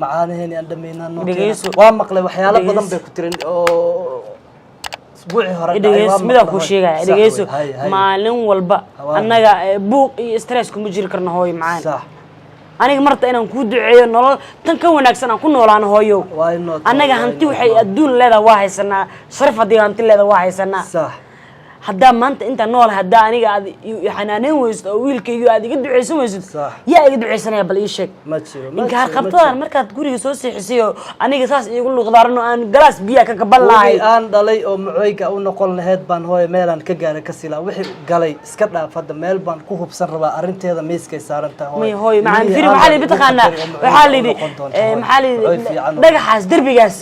معانهين عندنا نوكي وامقلي وحياله بدن bay ku tirin oo isbuuci hore dhageyso mida ku sheegay dhageyso maalin walba annaga buuq iyo stress kuma jiri karno hooyo macaan صح aniga marta inaan ku duceeyo nolol tan ka wanaagsan aan ku noolaano hooyo anaga hanti waxay adduun leedahay waa haysanaa sharaf hadii hanti leedahay waa haysanaa صح hadda maanta inta nool hadda aniga aad xanaaneyn weysto oo wiilkaygu aad iga duceysan weysid yaa iga duceysanaya bal ii sheeg ma jiro inka qabtaan markaad guriga soo seexisiyo aniga saas iigu luqdaarno aan galaas biyo ka gaban lahay aan dhalay oo mucayga u noqon lahayd baan hooyo meelan ka gaaray ka sila wixii galay iska dhaaf hadda meel baan ku hubsan rabaa arinteeda miiskay saaran tahay hooyo macaan firi waxa la bitaqaana waxa la yiri maxaa la dhagaxaas darbigaas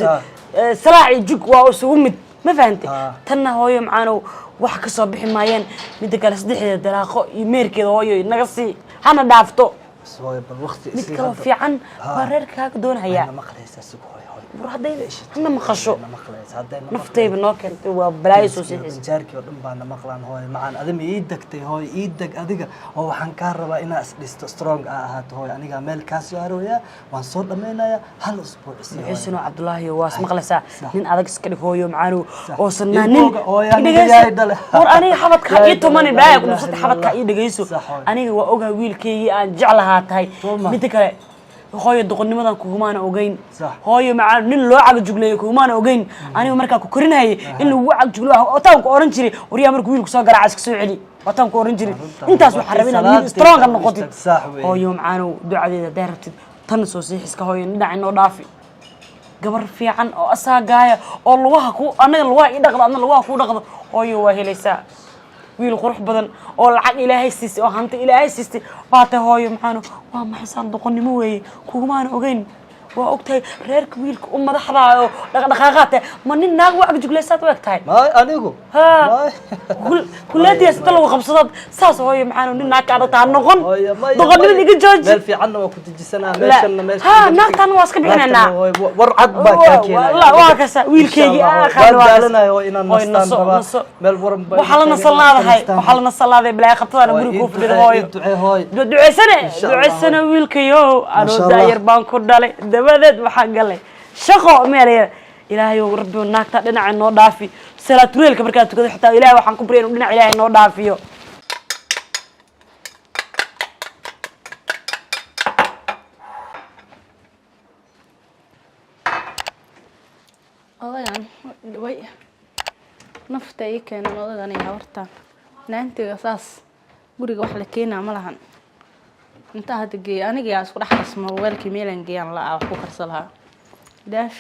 salaaci jug waa isugu mid ma fahantay tanna hooyo macaanow wax ka soo bixi maayeen mid kale saddexda dalaaqo iyo meerkeeda hooyo naga sii hana dhaafto hooyo bal waqti mid kale fiican waa reerkaaga doonaya ma qaleeysa suuq hooyo hadday hana maqasho naftayba noo keentay waa balaayo soo siixis jaarkii oo dhan baan maqlaan hooyo macaan adama ii dagtay hooyo ii dag adiga oo waxaan ka rabaa inaa is dhisto strong ahaato hooyo aniga meel ka soo arooya waan soo dhameynaya hal usbuuc xuseen Cabdullaahi waas maqlaysaa nin adag iska dhig hooyo macaanu oo sanaanin war aniga xabadka ii tumani baay ku nafsad xabadka ii dhageyso aniga waa ogaa wiilkeygii aan jeclahaa tahay mid kale hooyo doqonimadan kugumaana ogeyn hooyo macaan nin loo cag jugleeyo kugumaana ogeyn aniga markaa ku korinayay in lagu cag juglo wataan ku oran jiray wariyaa markuu wiilku soo garaac iska soo celi wataan ku oran jiray intaas waxa rabina wiil strong noqotid hooyo macaan ducadeeda daartid tan soo sixiska hooyo dhinac inoo dhaafi gabar fiican oo asaagaaya oo lugaha ku anaga lugaha ii dhaqdo adna lugaha ku dhaqdo hooyo waa helaysaa wiil qurux badan oo lacag ilaahay siistay oo hanti ilaahay siistay baata hooyo maxaanu waa maxsan doqonnimo weey kugumaana ogeyn waa ogtahay reerka wiilka u madaxda oo dhaqdhaqaaqaate ma nin naag wax juglaysaad u egtahay ma anigu kulladiis inta lagu qabsado saas hooyo maxaanu nin naag ka adagtaa noqon doqonnimada iga jooji meel fiican waa ku tijisanaa meeshana meel naagtan waa iska bixinayna war cad baa ka keenay la waa kasa wiilkeygii aqaan waa dalanayo inaan nastaan rabaa meel waran bay waxa la nasalaaday bilaa qabtadana guriga ku fadhido hooyo duceysana wiilkayo anoo daayar baan ku dhalay dabadeed waxa galay shaqo meel ilaahay oo rabbi naagta dhinaca noo dhaafi salaatureelka markaa tukado xitaa ilaahay waxaan ku bareen dhinaca ilaahay noo dhaafiyo odagan way nafta ay keenan odagan ay hawarta naantiga saas guriga wax la keenaa ma lahan inta hada geey aniga isku dhax qasmo weelkii meelan geeyaan la wax ku karsalaha daash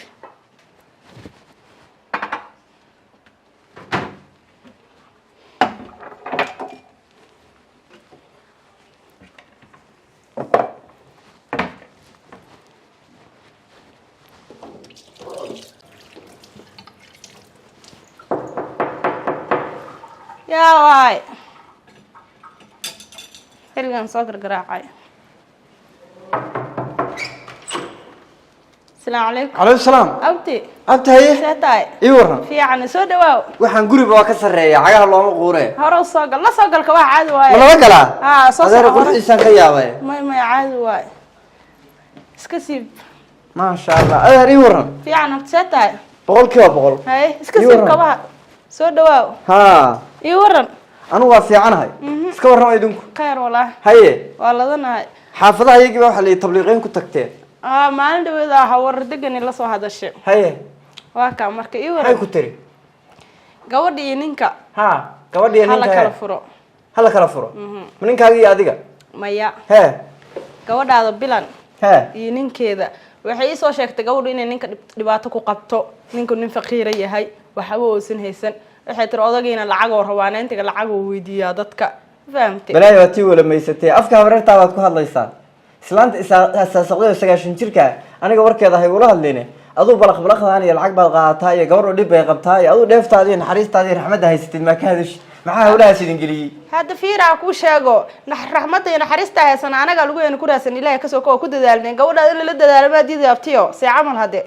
يا واي هلقان صقر قراعي السلام عليكم. عليكم السلام. أبتي. أبتي هي. ساتاي. إيورنا. في عن سودا واو. وحن قري بواكسر يا عجاه الله مقورة. هرو صقر لا صقر كواح عاد واي. ولا بقلا. صقر. هذا يقول إنسان كيابه. ما عاد واي. اسكسيب. ما شاء الله. هذا إيورنا. في عن ساتاي. بقول كيا بقول. هاي اسكسيب كواح. سودا واو. ها. إيورنا. أنا وافي عنها. اسكور رأي دونك. خير والله. هاي. والله ذنا. حافظها يجي واحد اللي تبليغين كنت تكتير. ما عنده إذا حور دقني لصو هذا الشيء. هاي. واقع مركي إيورنا. هاي كتري. قودي نينكا. ها. قودي نينكا. هلا كرفرو. هلا كرفرو. من إنك هذه أديك. مايا. ها. قود هذا بلان. ها. ينين كذا. waxay soo sheegtay gabadhu inay ninka dhibaato ku qabto ninku nin faqiir yahay waxa uu san haysan waxay tir odagayna lacag oo rabaan inta lacag uu weydiiyaa dadka fahamtay balay waati wala meysatay afka habarta waad ku hadlaysaa islaanta asaasaqday 90 jirka aniga warkeeda hay ula hadleene aduu balaqbalaqdaan iyo lacag baad qaadataa iyo gabadhu dhib bay qabtaa iyo aduu dheeftaadii naxariistaadii raxmadda haysatid ma ka hadash maxaa hawlaha sidin galiyay hada fiira ku sheego raxmadda iyo naxariista haysan anaga lagu yeena ku raasan ilaahay ka soo ku dadaalnay gabadha in la dadaalo diiday abtiyo si amal hade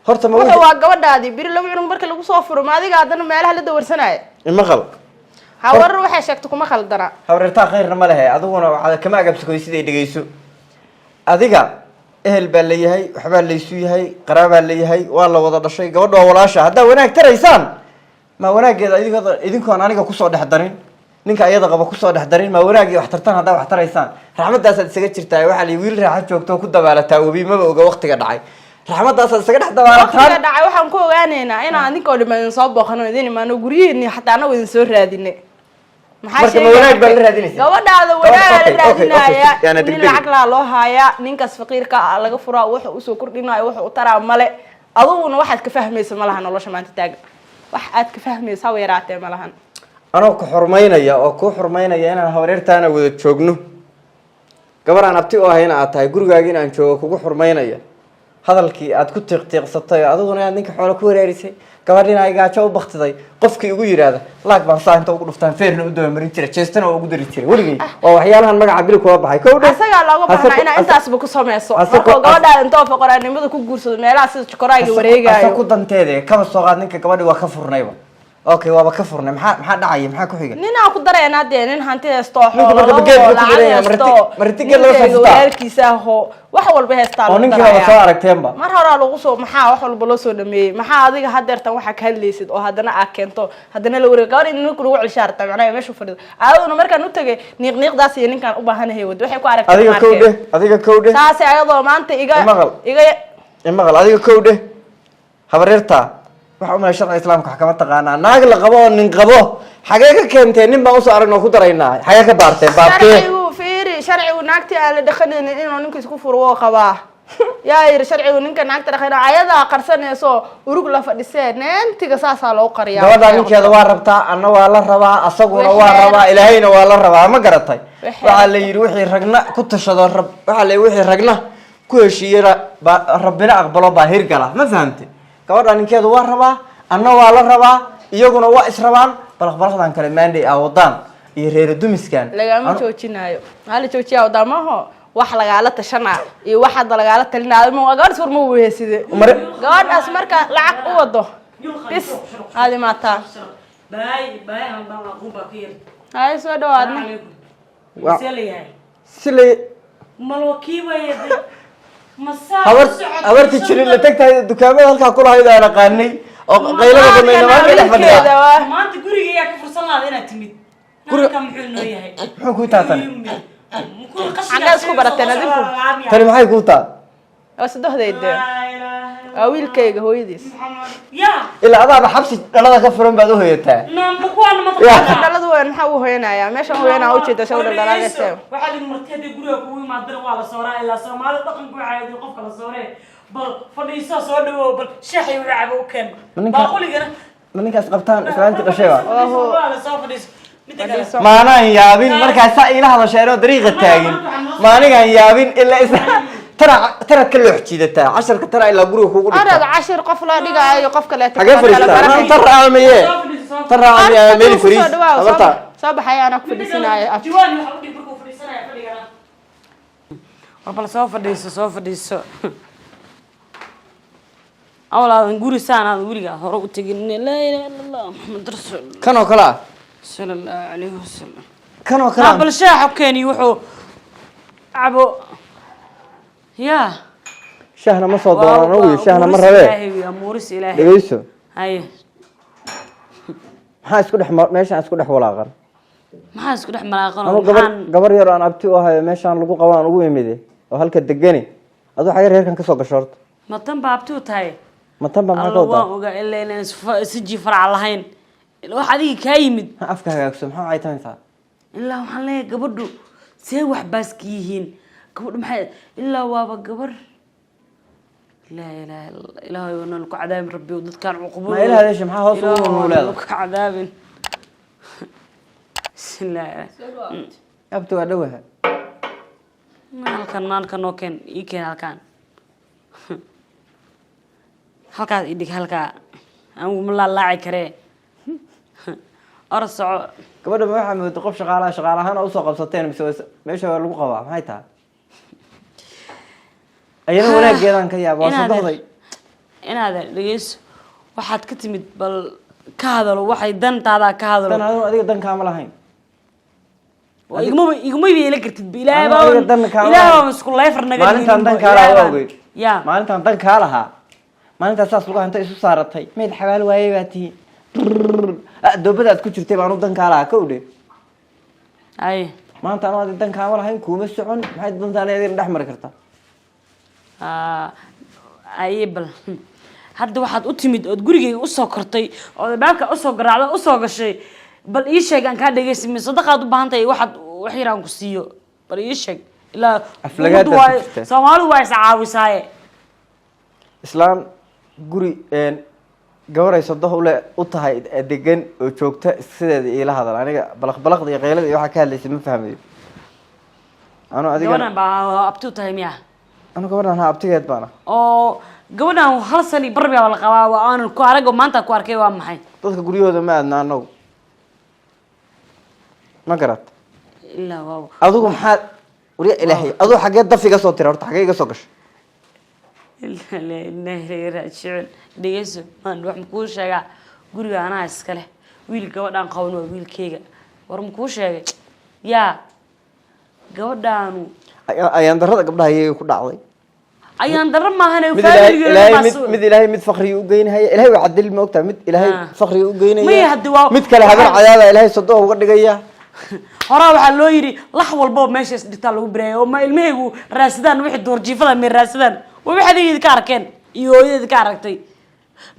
horta ma waa gabadhaadi bir laba cunug marka lagu soo furo ma adiga hadana meelaha la dawarsanay ima qal hawar waxay sheegtay kuma khaldana hawrta khayrna ma lahay aduguna waxa kama agabsakay sidii dhigayso adiga ehel baa leeyahay waxbaa laysu yahay qaraabaa leeyahay waa la wada dhashay gabadha oo walaasha haddaa wanaag taraysaan ma wanaageeda idinkoon aniga kusoo dhex darin ninka iyada qaba kusoo dhex darin ma wanaagii wax tartaan haddaa wax taraysaan raxmadaasaad isaga jirtaa waxaa la wiil raaxa joogto ku dabaalataa webi maba oga waqtiga dhacay raxmadaasaad isaga dhex dabaalataan waqtiga dhacay waxaan ku ogaaneynaa inaan adinkoo dhiman soo booqano idin imaano guryihiinni xataa anagu idin soo raadinay marka ma wanaag baa la raadinaysa gabadhaada wanaag la Okay, raadinaya yaana nin degdeg. lacag laa loo haayaa ninkaas faqiirka ah laga furaa wuxuu usoo kordhinayo wuxuu u taraa male aduguna waxaad ka fahmaysa ma lahan nolosha maanta taagan wax aad ka fahmaysa hawa yaraatee ma lahan anoo ku xurmaynaya oo ku xurmaynaya inaan habareertaana wada joogno gabar aan abti u ahayna aad tahay gurigaaga in aan joogo kugu xurmaynaya hadalkii aad ku tiiqtiiqsatay adiguna inaad ninka xoolo ku wereerisay gabadhina ay gaajo u baktiday qofkii ugu yiraahda laag baan saa inta ugu dhuftaan feerna u dabamarin jira jeestana oo ugu dari jiray weligay waa waxyaalahan magaca bil kuwa baxay kow asagaa looga baahnaa inaa intaasba ku samayso markuu gabadhaada intoo faqoraanimada ku guursado meelaha sida jokoraaga wareegaayo ku danteede kaba soo qaad ninka gabadhi waa ka furnayba okay waaba ka furnay maxaa dhacaya maxaa ku xiga ninaa ku dareenaa dee nin hanti haysto Ninku marka bageed buu ku jiran yahay, marti gel loo soo furtaa. walaalkiisa aho wax walba haystaa oo lagu ninkii waaba soo darayaa aragteenba mar horaa lagu soo maxaa wax walba loo soo dhameeyey maxaa adiga hadeertan waxaa ka hadlaysid oo haddana aad keento haddana la wareeg gabadh in ninku lagu celshaarta macnaha meeshu fadhido aaduna markaan u tagay niiqniiqdaas iyo ninkaan u baahanahay wad waxay ku aragtay adiga kowdhe saasi ayadoo maanta imaqal adiga kowdhe habareerta waxa umay sharci islaamka wax kama taqaanaa naag la qabo oo nin qabo xagee ka keentee nin baan usoo aragnoo ku daraynaa xagee ka baarteen baabkee sharcigu naagtii aan la dhaqanaynin inuu ninka isku furo woo qabaa yaa yiri sharcigu ninka naagta dhaqana ayadaa qarsanayso urug la fadhisee neentiga saasaa loo qariyaa gabadha ninkeeda waa rabtaa anna waa la rabaa asaguna waa rabaa ilaahayna waa la rabaa ma garatay waxaa la yidhi wixii ragna ku tashado waxaa la yidhi wixii ragna ku heshiiyena rabbina aqbalo baa hirgala ma fahamte gabadha ninkeedu waa rabaa anna waa la rabaa iyaguna waa israbaan balaqbalaqdan kale maanday ah wadaan iyo reer dumiskan lagama joojinayo maxaa la joojiyaa wadamaho wax lagaala tashanaa iyo wax hadda lagaala talinaayo gabadhaas war ma weheyside gabadhaas marka lacag u wado bis aadi maataa hay soo dhawaadna habarti jirin la tagtahay dukaamada halkaa kulahayd aan aqaanay oo qaylada badnayna maanta dhex fadhiya maanta guriga ayaa ka fursan lahaada inaad timid nalka muxuu noo yahay muxuu kuu taatan xaggaa isku barateen adinku tani maxay kuu taa waa saddexdayde waa wiilkayga hooyadiis ilaa adaaba xabsi dhalada ka furan baad u hoyataa dhalada weyn maxaa u hoyanayaa meeshan hoyanaa ujeeda shaw dhaldhalaalese waxaa idin martay haddii guriga kugu imaadana waa la sooraa ilaa soomaalida dhaqanku waxaa idin qofka la sooree bal fadhiiso soo dhawow bal sheexay wacaba u keen baaquligana ma ninkaas qabtaan islaantii dhashayba waa la soo fadhiiso midda kale maanaan yaabin markaasaa iila hadasheenoo dariiqa taagin maanigaan yaabin ilaa tanaad ka loox jiidataa casharka tana ilaa guriga kugu dhigta arad cashir qof la dhigaayo qof kale xagee fadhiistaa tan raacamaye tan raacamaye meel fadhiis habarta soo baxaya anaa ku fadhiisanaayo jiwaan waxa u dhig markuu fadhiisanaya fadhigana bal soo fadhiiso awlaadan guri saanaadan weligaa hore u tegin laa ilaaha illa allah maxamed rasuul kan oo kale ah sala allahu calayhi wasalam kan oo kale bal shaaxa keeni wuxuu cabo yaa shahna ma soo doonaan ugu shahna ma rabee amuuris ilaahay dhegeyso haye maxaa isku dhex meeshaan isku dhex walaaqan maxaa isku dhex malaaqan ama gabar yar aan abti u ahayo meeshaan lagu qabaan ugu imide oo halka degani aduu xageer reerkan kasoo gasho horta ma tan baa abti u tahay ma tan baa maxaa ka waan wadaa ogaa ilaa inaan siji farac lahayn wax adiga kaa yimid maxaa afka hagaagso maxaa waxay tamaysaa ilaa waxaan leeyahay gabadhu see wax baaska yihiin gabadhu maxay ilaa waaba gabar laa ilaaha illa ilaahay wana ku cadaabin rabbi dadkaan cuqubo ma ilaha leesh maxaa hoos ugu nuuleeda ku cadaabin bismillah abti waa dhawaha halkan oo keen ii keen halkaas idhig halkaa anigu ma laalaaci karee orod soco gabadha ma waxaa mooda qof shaqaalahaan oo usoo qabsateen mise meesha waa lagu qabaa maxay tahay ayana wanaageedaan ka yaaba waa sadohday inaad dhegeyso waxaad ka timid bal ka hadalo waxay dantaadaa ka hadalo tan adiga dankaama lahayn iguma yeela kartid ilaahay Aniga baa dan kaa ilaahay baa isku leefar naga maalintan dan kaa lahaa ogeyd ya maalintan dan kaa lahaa maalintaas saas lugaha inta isu saaratay mayd xabaal waayay baa tihiin doobadaad ku jirtay baan u dan kaa lahaa ka udhe ay maanta anu adi dan kaama lahayn kuuma socon maxay dantaan adin dhex mari kartaa ay bal hadda waxaad u timid ood gurigeyga usoo kortay ood albaabka usoo garaacdo usoo gashay bal ii sheeg aan kaa dhegeysamay sadaqaad u baahan tahay waxaad wax yar aan ku siiyo bal ii sheeg ilaa Aflagaad ummaddu aad ku jirtaa. Soomaalidu waa is caawisaaye islaan guri gabar ay sodoh u tahay degan oo joogta sideeda iila hadal aniga balaqbalaqda iyo qaylada iyo waxa ka hadlaysa ma fahmayo anu adiga gabadhan baa abti u tahay miya anu gabadhan ha abtigeed baana oo gabadhan hal sani barbi baa la qabaa waa aanan ku arag oo maanta ku arkay waa maxay dadka guryahooda ma aadna anagu ma garat ilaa waaw adigu maxaad wariya ilaahay adigu xaggee daf iga soo tira horta xaggee iga soo gashay ilaa raajicin dhegeyso maan wax makuu sheegaa guriga anaa iska leh wiil gabadhaan qaban waa wiilkeyga war makuu sheegay yaa gabadhaanu ayaan darada gabdhaha iyaga ku dhacday ayaan dara maahan mid ilaahay mid fakriga u geynahaya ilaahay waa cadil ma ogtahay mid ilaahay fakriga u Maya geynaya hadda waa- mid kale habar cadaada ilaahay sodo uga dhigaya horaa waxaa loo yidhi lax walbaba meeshaas dhigtaa lagu bireeya oo ma ilmahaygu raasadaan wixii doorjiifada may raasadaan waa wax adegeedi ka arkeen iyo hooyadeedi ka aragtay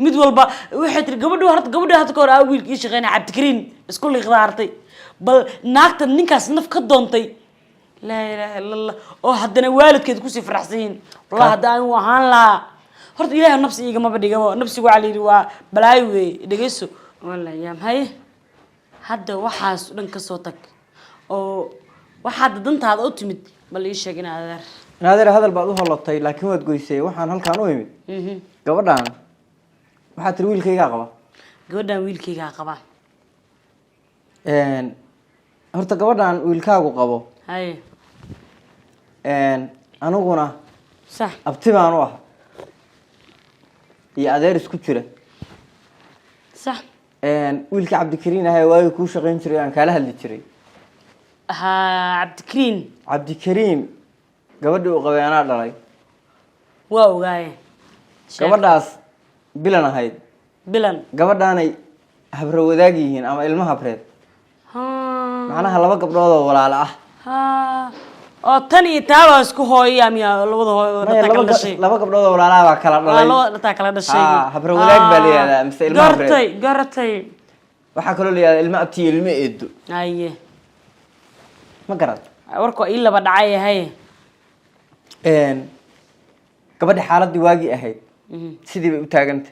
mid walba waxay tiri gabadhi hadda ka hor aa wiilkii shaqeynaya cabdikariin isku liiqda hartay bal naagta ninkaas naf ka doontay laa ilaaha illa allah oo haddana waalidkeed kusii faraxsan yihiin wallahi hadda aan u ahaan lahaa horta ilaahay nafsi igamaba dhigabo nafsigu waxaa la yidhi waa balaayo weeye dhegeyso wallahi yaa mahaye hadda waxaas dhan ka soo tag oo waxaad dantaada u timid bal ii sheeg in adeer naadir hadal baad u holotay laakiin waad goysay waxaan halkaan u imid gabadhaan waxaa tiri wiilkaygaa qaba gabadhan wiilkaygaa qaba horta gabadhaan wiilkaagu qabo haye aniguna sax abti baan u ah iyo adeer isku jira sax wiilka cabdikariin ahaa waagi kuu shaqayn jiray aan kaala hadli jiray ha cabdikariin cabdikariim gabadhii uu qabay anaa dhalay waa ogaaye gabadhaas bilan ahayd bilan gabadhaanay habra wadaag yihiin ama ilmo habreed ha macnaha laba gabdhood oo walaalo ah ha oo tan iyo taabaa isku hooyaya miya labada hooyo Maya, dhataa kala dhashay laba gabdhood oo walaalaha baa kala dhalay laba dhataa kala dhashay habra wadaag baa la yihahdaa mise ilmo habreed garatay waxaa kaloo la yihahdaa ilmo abti iyo ilmo eedo haye ma garad warka waa ii laba dhacay haye gabadhi xaaladii waagii ahayd sidii bay u taaganta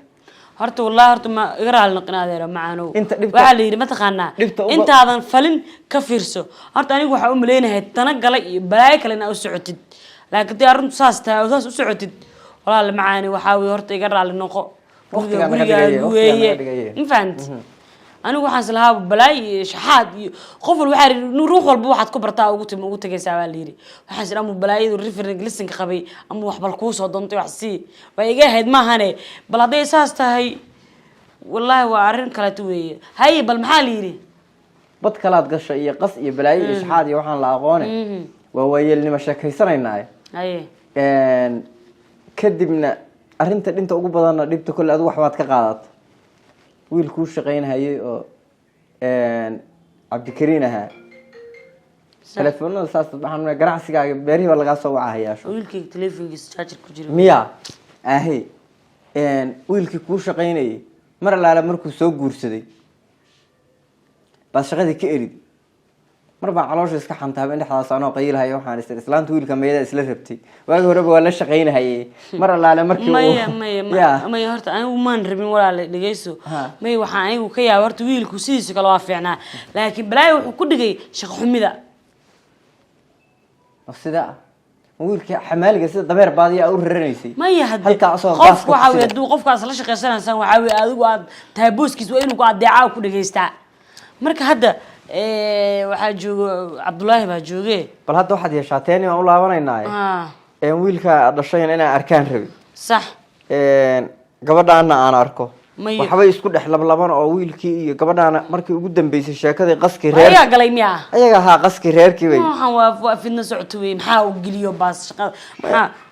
horta wallahi horta ma iga raali noqon adeero macaanow Inta dhibta- waxaa la yidhi mataqaanaa dhibta uba- intaadan falin ka fiirso horta anigu waxaa u maleynahay tana gala iyo balaayo kale inaa u socotid laakiin dee arrintu saas tahay oo saas u socotid walaal macaani waxaa weye horta iga raali noqo Waqtigaa naga gurigaaga dhigaya, waqtigaa weeye naga dhigaya. ma fahanti anigu waxaan islahaa balaayo iyo shaxaad iyo qof walba waxaa yidhi ruux walba waxaad ku bartaa ugu tagaysaa baa la yidhi waxaan is ama balaayadu referring listenka qabay ama wax bal kuu soo doontay wax sii way iga ahayd maahane bal hadday saas tahay wallaahi waa arrin kaleeto weeye haye bal maxaa la yidhi bad kalaad gasha iyo qas iyo balaayo iyo shaxaad iyo waxaan la aqoone waa waayeelnimo sheekaysanaynaaye haye kadibna arrinta dhinta ugu badanna dhibta kolle adigu waxbaad ka qaadata wiil kuu shaqaynhayay oo cabdikariin ahaa telefoonada saas waxaan ganacsigaaga beerihii baa lagaa soo wacahayaasho wiilkayga teleefonkiisa jaajar ku jira miya ahe wiilkii kuu shaqaynayay mar allaale markuu soo guursaday baad shaqadii ka erid mar baan caloosha iska xantaaba in dhexdaas anoo qayiilhayo waxaan isir islaanta wiilka mayada isla rabtay waagi horeba waa la shaqaynahayay mar allaale markii maya horta anigu maan rabin walaale dhegeyso may waxaan anigu ka yaaba horta wiilku sidiisa kale waa fiicnaa laakiin balaayo wuxuu ku dhigay shaqo xumida sida wiilkii xamaaliga sida dabeer baadiya u raranaysay maya hadii halkaa asoo qofku waxaa weye hadduu qofkaas la shaqaysanaysaan waxaa weye adigu aad tahay booskiisa waa inuu ku adeecaa ku dhageystaa marka hadda waxaa joogo cabdullaahi baa jooge bal hadda waxaad yeeshaa teeni baan u laabanaynaaye wiilka aad dhashayn inaan arkaan rabi sax gabadhaana aan arko waxbay isku dhex lablaban oo wiilkii iyo gabadhaana markii ugu dambeysay sheekadii qaskii reer ayaa galay miya ayaga ha qaskii reerkii bay waxaan waa fidna socoto wey maxaa uu geliyo baas shaqada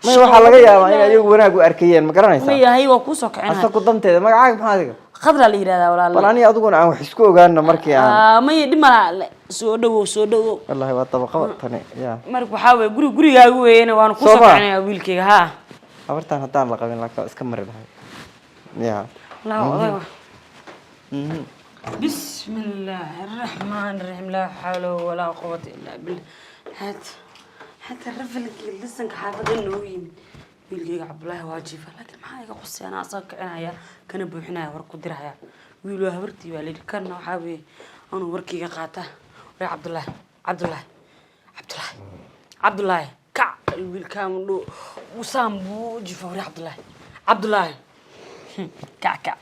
waxa laga yaabaa in ayagu wanaag u arkayeen ma garanaysaa ma yahay waa ku soo kacay asagu danteeda magacaaga maxaa adiga khadra la yiraahdaa walaal balani adiguna aan wax isku ogaano markii aan ma dhimala soo dhawo wallahi waa tabaqada tani ya marka waxa way gurigaagu weeyna waan ku soo kacnay wiilkayga ha habartan hadaan la qabin laakiin iska mari lahay ya لا والله بسم الله الرحمن الرحيم لا حول ولا قوة إلا بالله حتى الرفل اللي لسه حافظ إنه ويلقى عبد الله واجبه لكن ما هيك قصي أنا أصاك أنا يا كان بوحنا وركو درها ويلو هبرتي والد كان وحابي أنا وركي قاطع يا عبد الله عبد الله كع الويل كامل وسام بوجفه يا عبد الله كع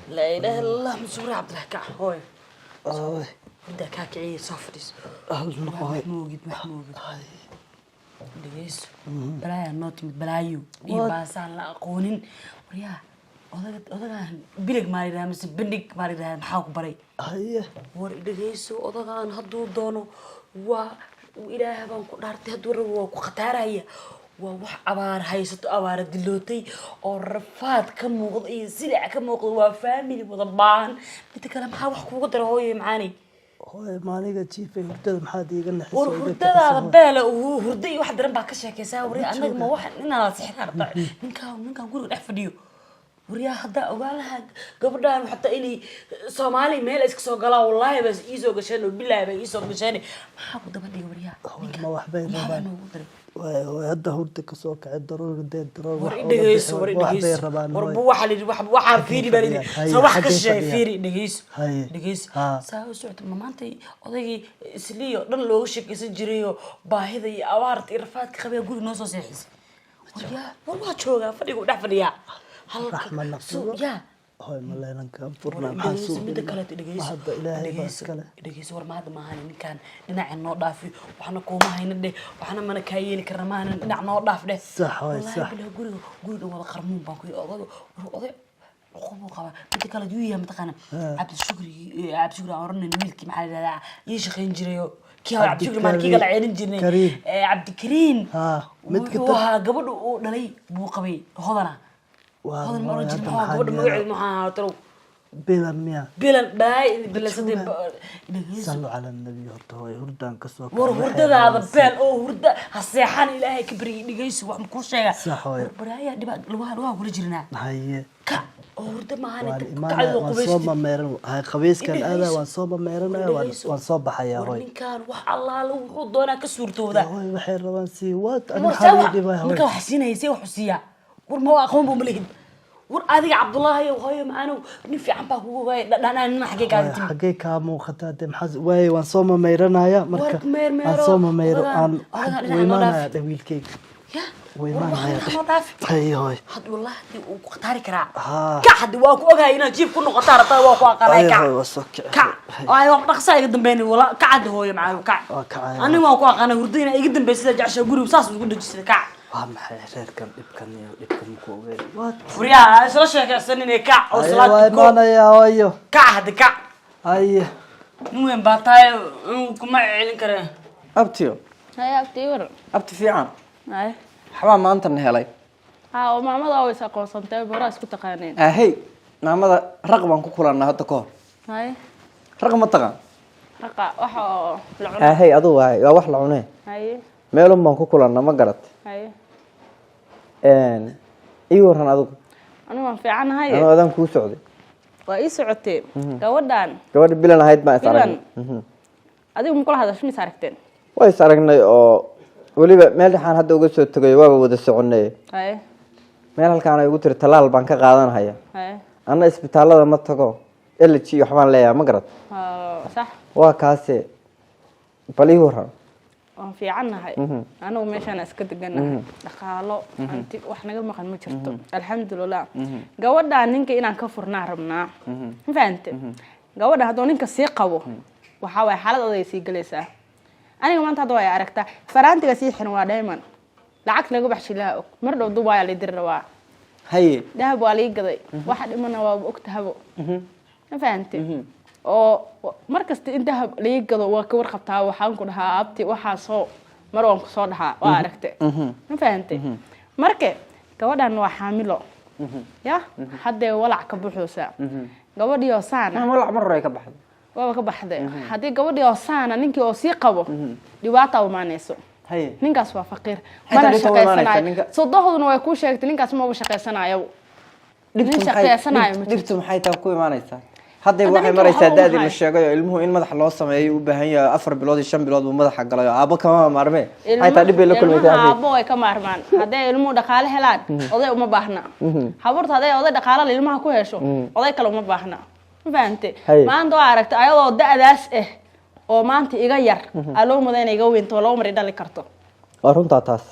لا إله إلا الله مسوري عبد الله كع هوي بدأ كعكعي صفريس محمود دقيس بلايا نوت بلايو إيباسان لا أقولين وريا أذا بيلك ماري ده مس بندق ماري ده محاوك بري هيا ور دقيس أذا هدو دونو وإله بان كدارتي هدو وقتارة هي ووح أبار هايست أبار دلوتي أو رفات كم موقض إيه سريع كم موقض وفاميلي وضبان بتكلم حاوح كوقدر هوي معاني هوي مانيقا تشيفي هرداد محاد يقلنا حسوي وهرداد هذا بالا وهردي واحد رنبا كشاكي ساوري أنا ما واحد إنا سحر ربع منكا قولوا أحفديو وريا هدا أقالها قبل حتى إني صومالي ميل إسك سو قلا والله بس إيزو قشانو بالله بس إيزو قشاني ما حاول دبدي وريا ما وحبين ربان وهدا هردك سوك عد ضروري قديد ضروري وريديس وربو waxa fiiri bari sawax ka shay fiiri dhigiis saa socod maantay odagii isliyo dhan looga sheekaysan jiray baahida iyo abaarta iyo rafaadka qabay guri noo soo seexisay waa jooga fadhiga dhex fadhiya رحمة الله يا هاي ملينا كم فرنا محسوب مدة كلت هذا إلهي بس كله دقيس ور ما هذا ما هني كان ننع النور ضافي وحنا كوما هاي ندي وحنا ما نكاين كرمان ننع النور ضاف ده صح هاي صح قول والله خرمون باكو أضيع عقوبة قبل مدة كلت يويا متقنا عبد الشكر عورنا الملك محل هذا يشخين جريو كي عبد الشكر ما كي قال عين جرني عبد الكريم وها قبل ودلي بو قبي هذانا هذا المرة جمعة قبل ما يقعد معها ترو بيلان باي بيلان صدق صلوا على النبي هردان كسوك هردا هذا بيل أو هردا هالسيحان إلهي كبري دقيس وعم كل شيء صح هاي برايا دي بقى لوها ولا جرنا هاي كا هردا ما هني تعال وصوب ميرن هاي خبيز كان هذا وصوب ميرن وصوب حيا هاي كان وح الله لو خدونا كسورته ذا هاي وحير روانسي وات أنا حبيبي باي هاي حسينا يسوي حسيا ورما أخون بمليد ور أذيك عبد الله وهاي معنا نفي عم بقول وهاي أنا ما حقيقة حقيقة مو خطأت محز وهي وانصوم ميرنا يا مركب وانصوم مير عن ويمانا دويل كيك يا ويمانا هاي هاي حد والله وقتاري كرا كحد واقو أجا هنا جيب كل قطار طيب واقو أقرأ كع كع أي وقت قصة يقدم بيني ولا كعد هو معنا كع أنا ما واقو أنا وردينا يقدم بس إذا جعش أقول وصاص ويقول جسد كع maxay reerkan dhibkan ku ogeey furiya soo sheekaysanine kac oo salaad ay maanaya hooyo kac hada kac ay muun baatay kuma celin kare abtiyo هاي أكتير abti fiican هاي waxba maanta helay ومعمد أول ساقو صنتي براس كنت قانين ahey naamada raq baan ku kulannaa hadda ka hor هاي raq ma taqaan رقا وحو العمر ahey aduu waay waa wax la cunee هاي meelun baan ku kulannaa ma garat هاي ii waran adigu أنا ما في عنها هاي anuu adaan kuu socday وإيش عتيب كودان gabadha bilan ahayd baan is aragnay أديك مقول هذا شو مساركتين way is aragnay oo weliba meel waxaan hadda uga soo tagay waaba wada soconay هاي meel halkaan ay ugu tiri talaal baan ka qaadanaya هاي anna isbitaalada ma tago LG waxbaan leeyahay ma garat صح waa kaase bal ii waran في عنها هاي أنا ومش أنا أسكت جنا دخلوا أنت وإحنا قبل ما كان مشرتو الحمد لله جودا عنك إن كفر نهربنا فهمت جودا هذول إنك سيقوا وحاول حالة ضي سيجلسة أنا كمان تضوي عركتا فرانتي كسيح حنوا دائما العكس لقوا بحشي لا مرة دبي على دروا haye dahab waa lii gaday waxa dhimana waa ogtahabo ma fahantay oo markasta in dahab lii gado waa ka warqabtaa waxaan ku dhahaa abti waxa soo mar waan ku soo dhahaa waa aragtay ma fahantay markay gabadhan waa xaamilo ya hadda walac ka buuxoosa gabadhii oo saana walac mar hore ka baxday waa ka baxday hadii gabadhii oo saana ninkii oo sii qabo dhibaato u maanayso haye ninkaas waa faqiir mana shaqeysanayo sodohduna way ku sheegtay ninkaas ma uu shaqeysanayo dhibtu maxay taa ku imaanaysaa hadda waxay maraysaa daadi la sheegay ilmuhu in madax loo sameeyo u baahan yahay 4 bilood iyo 5 bilood uu madaxa galayo aabo kama maarmee ay taa dhib la kulmaysaa aabo way ka maarmaan haday ilmuhu dhaqaale helaan oday uma baahna habarta haday oday dhaqaale ilmaha ku hesho oday kale uma baahna ma fahantay maanta waa aragtay ayadoo da'daas oo maanta iga yar aloo mudeen iga weynto loo mari dhali karto waa runta taas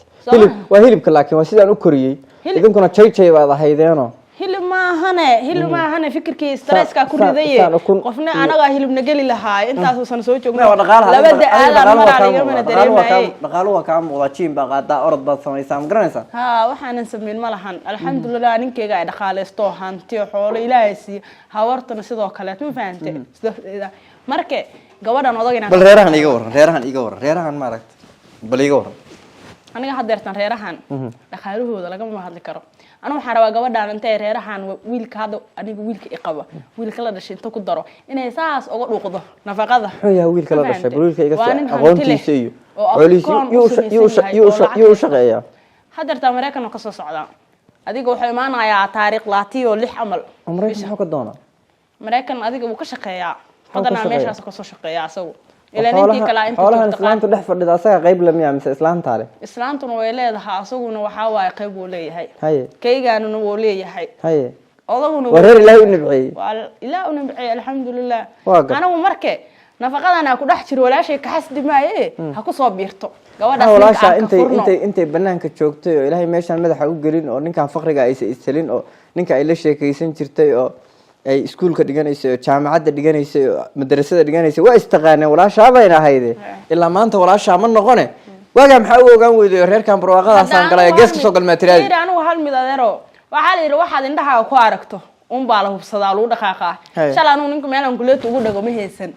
hilibka laakiin waa sidaan u koriyay idinkuna jay baad ahaydeeno hilib ma ahane fikirkii stresska ku riday qofna anaga hilibna gali lahaa intaas san soo joogno labada aad maraya mana dareemay dhaqaaluhu ka muuqda jiin baa qaada orod baad sameeysaa ma garanaysaa waxaan sameyn ma lahan alxamdulillah ninkeyga ay dhaqaaleysto hanti xoolo ilaahay si hawartana sidoo kale ma fahantay markay gabadhan odagina bal reerahan iga waran ma aragtay bal iga waran aniga hadeertan reerahan dhaqaalahooda laga ma hadli karo أنا وحنا جوادنا أنت ريرحان ويلك هذا أنا ويلك إقبة ويلك لا دشين تقدره إنه إحساس أو نقطة نفقده يا ويلك لا دشين ويلك إجازة أغنتي سيو عليش يوش غيا هذا تمرك أنا قصص على أديك وحيمانا يا طارق لاتي واللي حمل عمرك ما قدونا مريكن أديك وكشقيا هذا أنا ماشي أسكت شقيا سو إلى ننتي كلا أنت حولها إسلام تدح فرد أساق قيب لم يعمل إسلام تاري إسلام تنويله ده حاسوق وحاوا قيب وليه هاي كي كانوا نوليه هاي الله نو ورر لا نبعي لا نبعي الحمد لله أنا ومركة نفقد أنا كده أحشر ولا شيء كحسد ما إيه هكو صابيرته ولا شيء أنت بنانك تشوكتي إلهي ماشي أنا مدح أقول جرين أو نك عن فقر جايس إستلين أو نك عيلة شيء كيسن شرتي أو أي سكول كدجانيس جامعات دجانيس مدرسة دجانيس واستغنى ولا شابينا هيدا إلا ما أنت ولا شاب من نغنى واجم حقوق جم ويدي رير كان برواقة أصلاً كلا يجلس كسوق الماتريال أنا وحال مدادرو وحال يروح هذا عندها كواركتو باله بصدالو دقاقة شال أنا نقول ماله نقول تقول ده قومي هيسن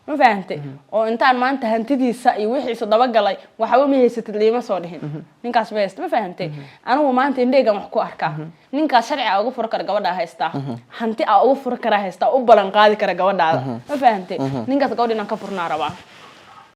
ما فهمتي أو أنت ما أنت هنتدي سأي وحي صدق جلاي وحاول مي هيست اللي ما صارهن نكاس بس ما فهمتي أنا وما أنت إندي جم حكوا أركا نكاس شرع أو فرق الجواد هيستا هنتي أو فرق هيستا أو بلن قاضي كرجواد ما فهمتي نكاس قاضي نكفر ناربا